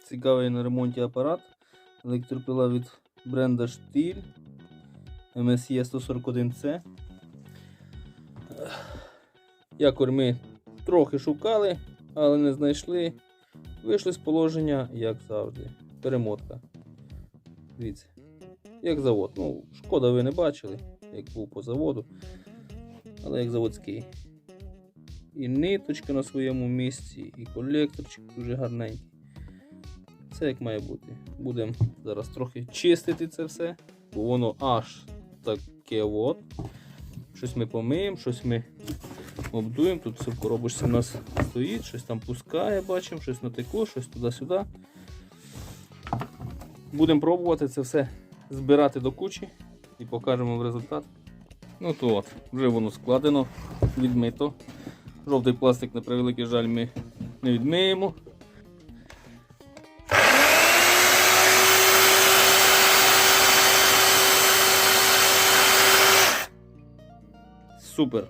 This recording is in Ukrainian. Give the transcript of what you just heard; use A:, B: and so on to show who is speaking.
A: цікавий на ремонті апарат. Електропила від бренда Stihl MSE 141C. Якорь ми трохи шукали, але не знайшли. Вийшли з положення, як завжди. Перемотка. Дивіться, як завод. Ну, шкода, ви не бачили, як був по заводу. Але як заводський. І ниточка на своєму місці, і колекторчик дуже гарненький. Це як має бути. Будемо зараз трохи чистити це все, бо воно аж таке от. Щось ми помиємо, щось ми обдуємо. Тут все в коробочці у нас стоїть, щось там пускає, бачимо, щось натекло, щось туди-сюди. Будемо пробувати це все збирати до кучі і покажемо в результат. Ну то от, вже воно складено, відмито. Жовтий пластик, на превеликий жаль, ми не відмиємо. Супер!